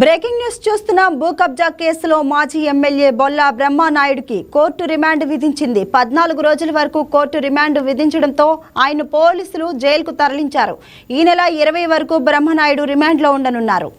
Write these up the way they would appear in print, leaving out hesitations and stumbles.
Breaking news చూస్తున్నాం. భూ కబ్జా కేసులో మాజీ ఎమ్మెల్యే బొల్లా బ్రహ్మనాయుడుకి కోర్టు రిమాండ్ విధించింది. 14 రోజుల వరకు కోర్టు రిమాండ్ విధించడంతో ఆయన పోలీసులు జైలుకు తరలించారు. ఈ నెల 20 వరకు బ్రహ్మనాయుడు రిమాండ్లో ఉండనున్నారు.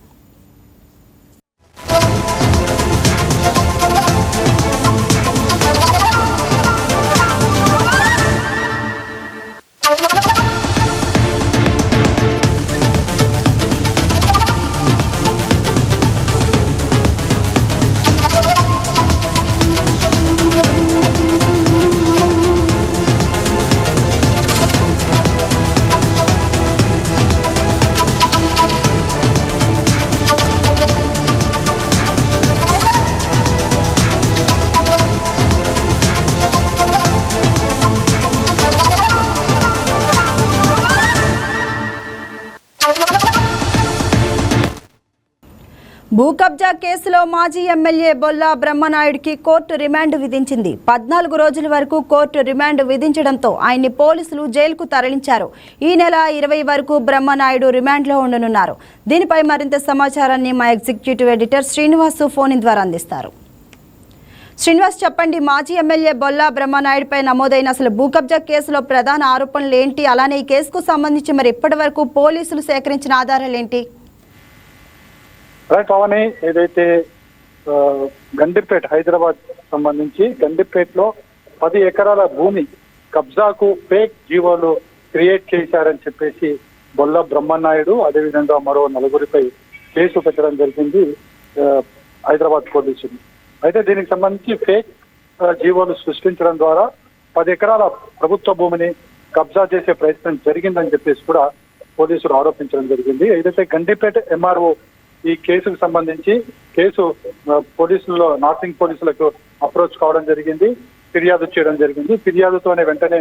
భూ కబ్జా కేసులో మాజీ ఎమ్మెల్యే బొల్లా బ్రహ్మనాయుడుకి కోర్టు రిమాండ్ విధించింది. 14 రోజుల వరకు కోర్టు రిమాండ్ విధించడంతో ఆయన్ని పోలీసులు జైలుకు తరలించారు. ఈ నెల 20 వరకు బ్రహ్మనాయుడు రిమాండ్లో ఉండనున్నారు. దీనిపై మరింత సమాచారాన్ని మా ఎగ్జిక్యూటివ్ ఎడిటర్ శ్రీనివాస్ ఫోన్ ద్వారా అందిస్తారు. శ్రీనివాస్, చెప్పండి, మాజీ ఎమ్మెల్యే బొల్లా బ్రహ్మనాయుడుపై నమోదైన అసలు భూ కబ్జా కేసులో ప్రధాన ఆరోపణలు ఏంటి? అలానే ఈ కేసుకు సంబంధించి మరి ఇప్పటి వరకు పోలీసులు సేకరించిన ఆధారాలు ఏంటి? రైట్ అవని, ఏదైతే గండిపేట హైదరాబాద్ సంబంధించి గండిపేటలో 10 ఎకరాల భూమి కబ్జాకు ఫేక్ జీవోలు క్రియేట్ చేశారని చెప్పేసి బొల్ల బ్రహ్మనాయుడు అదేవిధంగా మరో 4గురిపై కేసు పెట్టడం జరిగింది హైదరాబాద్ పోలీసులు. అయితే దీనికి సంబంధించి ఫేక్ జీవోలు సృష్టించడం ద్వారా 10 ఎకరాల ప్రభుత్వ భూమిని కబ్జా చేసే ప్రయత్నం జరిగిందని చెప్పేసి కూడా పోలీసులు ఆరోపించడం జరిగింది. ఏదైతే గండిపేట ఎంఆర్ఓ ఈ కేసుకు సంబంధించి పోలీసుల్లో నార్సింగ్ పోలీసులకు అప్రోచ్ కావడం జరిగింది, ఫిర్యాదు చేయడం జరిగింది. ఫిర్యాదుతోనే వెంటనే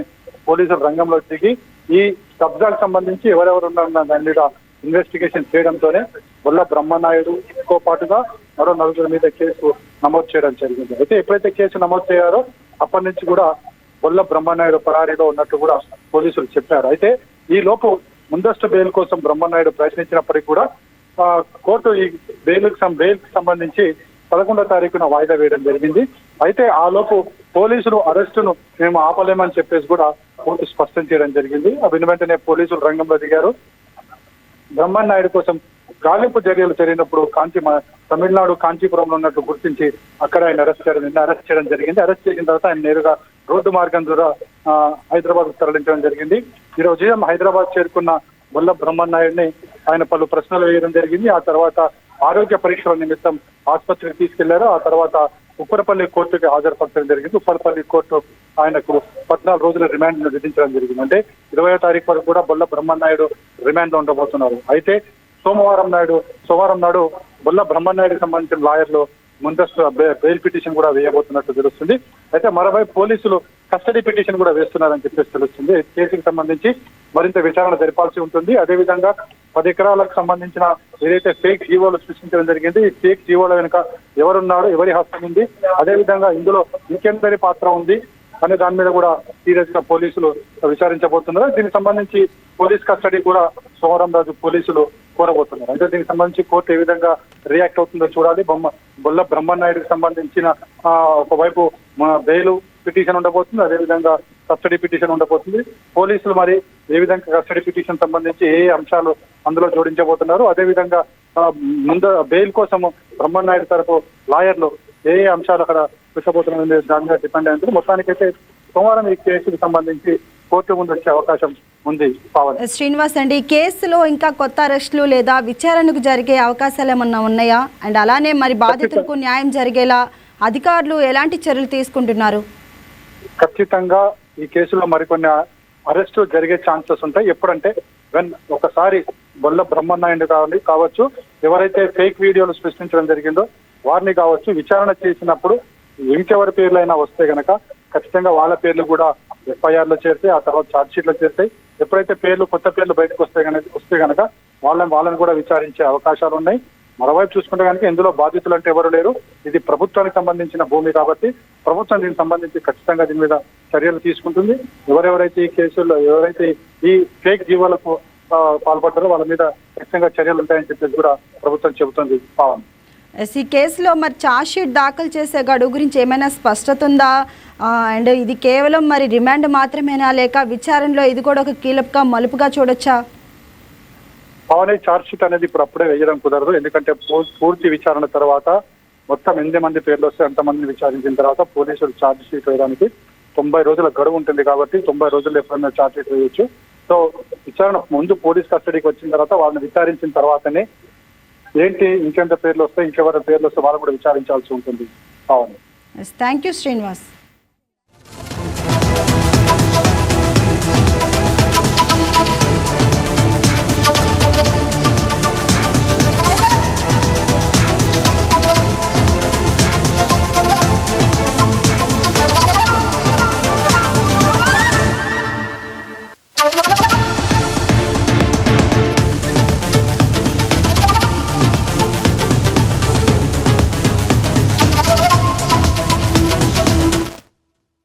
పోలీసులు రంగంలో దిగి ఈ కబ్జాకు సంబంధించి ఎవరెవరు ఉన్నారన్న దాని మీద ఇన్వెస్టిగేషన్ చేయడంతోనే బొల్ల బ్రహ్మనాయుడుతో పాటుగా మరో 4 మీద కేసు నమోదు చేయడం జరిగింది. అయితే ఎప్పుడైతే కేసు నమోదు చేయారో అప్పటి నుంచి కూడా బొల్ల బ్రహ్మనాయుడు పరారీలో ఉన్నట్టు కూడా పోలీసులు చెప్పారు. అయితే ఈ లోపు ముందస్తు బెయిల్ కోసం బ్రహ్మనాయుడు ప్రయత్నించినప్పటికీ కూడా కోర్టు ఈ బెయిల్కి సంబంధించి 11వ తారీఖున వాయిదా వేయడం జరిగింది. అయితే ఆ లోపు పోలీసులు అరెస్టును మేము ఆపలేమని చెప్పేసి కూడా కోర్టు స్పష్టం చేయడం జరిగింది. వెంటనే పోలీసులు రంగంలో దిగారు. బ్రహ్మనాయుడు కోసం గాలింపు చర్యలు జరిగినప్పుడు తమిళనాడు కాంచీపురంలో ఉన్నట్టు గుర్తించి అక్కడ ఆయన అరెస్ట్ చేయడం జరిగింది. అరెస్ట్ చేసిన తర్వాత ఆయన నేరుగా రోడ్డు మార్గం ద్వారా హైదరాబాద్ తరలించడం జరిగింది. ఈ రోజు హైదరాబాద్ చేరుకున్న బొల్ల బ్రహ్మనాయుడిని ఆయన పలు ప్రశ్నలు వేయడం జరిగింది. ఆ తర్వాత ఆరోగ్య పరీక్షల నిమిత్తం ఆసుపత్రికి తీసుకెళ్లారు. ఆ తర్వాత ఉప్పరపల్లి కోర్టుకి హాజరుపరచడం జరిగింది. ఉప్పరపల్లి కోర్టు ఆయనకు 14 రోజుల రిమాండ్ విధించడం జరిగింది. అంటే 20వ తారీఖు వరకు కూడా బొల్ల బ్రహ్మనాయుడు రిమాండ్ లో ఉండబోతున్నారు. అయితే సోమవారం నాడు బొల్ల బ్రహ్మనాయుడికి సంబంధించిన లాయర్లు ముందస్తు బెయిల్ పిటిషన్ కూడా వేయబోతున్నట్టు తెలుస్తుంది. అయితే మరోవైపు పోలీసులు కస్టడీ పిటిషన్ కూడా వేస్తున్నారని చెప్పేసి తెలుస్తుంది. కేసుకు సంబంధించి మరింత విచారణ జరపాల్సి ఉంటుంది. అదేవిధంగా 10 ఎకరాలకు సంబంధించిన ఏదైతే ఫేక్ జీవోలు సృష్టించడం జరిగింది, ఈ ఫేక్ జీవోల వెనుక ఎవరున్నాడు, ఎవరి హస్తం ఉంది, అదేవిధంగా ఇందులో ఇంకెందరి పాత్ర ఉంది అనే దాని మీద కూడా సీరియస్ గా పోలీసులు విచారించబోతున్నారు. దీనికి సంబంధించి పోలీస్ కస్టడీ కూడా సోమవారం రోజు పోలీసులు కోరబోతున్నారు. అంటే దీనికి సంబంధించి కోర్టు ఏ విధంగా రియాక్ట్ అవుతుందో చూడాలి. బొల్ల బ్రహ్మనాయుడికి సంబంధించిన ఒకవైపు బెయిల్ పిటిషన్ ఉండబోతుంది, అదేవిధంగా కస్టడీ పిటిషన్ ఉండబోతుంది. పోలీసులు మరి ఏ విధంగా కస్టడీ పిటిషన్ సంబంధించి ఏ అంశాలు అందులో జోడించబోతున్నారు, అదేవిధంగా ముందు బెయిల్ కోసం బ్రహ్మనాయుడు తరపు లాయర్లు ఏ అంశాలు అక్కడ పెట్టబోతున్నారు దాని మీద డిపెండ్ అయింది. మొత్తానికైతే సోమవారం ఈ కేసుకు సంబంధించి కోర్టు ముందు వచ్చే అవకాశం ఉంది. శ్రీనివాస్ అండి, ఈ కేసులో ఇంకా కొత్త అరెస్టులు లేదా విచారణకు జరిగే అవకాశాలు ఏమన్నా ఉన్నాయా? అండ్ అలానే మరి బాధితులకు న్యాయం జరిగేలా అధికారులు ఎలాంటి చర్యలు తీసుకుంటున్నారు? ఖచ్చితంగా ఈ కేసులో మరికొన్ని అరెస్టు జరిగే ఛాన్సెస్ ఉంటాయి. ఎప్పుడంటే ఒకసారి బొల్ల బ్రహ్మనాయుడు కావచ్చు, ఎవరైతే ఫేక్ వీడియోలు సృష్టించడం జరిగిందో వారిని కావచ్చు, విచారణ చేసినప్పుడు ఇంకెవరి పేర్లైనా వస్తే గనక ఖచ్చితంగా వాళ్ళ పేర్లు కూడా FIR లో చేరితే ఆ తర్వాత ఛార్జ్ షీట్ లో చేస్తాయి. ఎప్పుడైతే కొత్త పేర్లు బయటకు వస్తే గనక వాళ్ళని కూడా విచారించే అవకాశాలు ఉన్నాయి. మరోవైపు చూసుకుంటే కనుక ఇందులో బాధితులు అంటే ఎవరు లేరు. ఇది ప్రభుత్వానికి సంబంధించిన భూమి కాబట్టి ప్రభుత్వం దీనికి సంబంధించి ఖచ్చితంగా దీని మీద చర్యలు తీసుకుంటుంది. ఎవరైతే ఈ కేసుల్లో ఈ ఫేక్ జీవోలకు పాల్పడ్డారో వాళ్ళ మీద ఖచ్చితంగా చర్యలు ఉంటాయని చెప్పేసి కూడా ప్రభుత్వం చెబుతుంది. పవన్, ఈ కేసులో మరి ఛార్జ్ షీట్ దాఖలు చేసే గడువు గురించి ఏమైనా స్పష్టత ఉందా? అండ్ ఇది కేవలం మరి రిమాండ్ మాత్రమేనా, లేక విచారణలో ఇది కూడా ఒక కీలక మలుపుగా చూడొచ్చా? పవన్, ఛార్జ్ షీట్ అనేది ఇప్పుడు అప్పుడే వేయడం కుదరదు. ఎందుకంటే పూర్తి విచారణ తర్వాత మొత్తం 8 మంది పేర్లు వస్తే అంతమందిని విచారించిన తర్వాత పోలీసులు ఛార్జ్ షీట్ వేయడానికి 90 రోజుల గడువు ఉంటుంది. కాబట్టి 90 రోజుల్లో ఎప్పుడైనా ఛార్జ్ షీట్ వేయొచ్చు. సో విచారణ ముందు పోలీస్ కస్టడీకి వచ్చిన తర్వాత వాళ్ళని విచారించిన తర్వాతనే ఏంటి ఇంకెంత పేర్లు వస్తాయి, ఇంకెవరి పేర్లు వస్తే వాళ్ళు కూడా విచారించాల్సి ఉంటుంది. అవును, థ్యాంక్ యూ శ్రీనివాస్.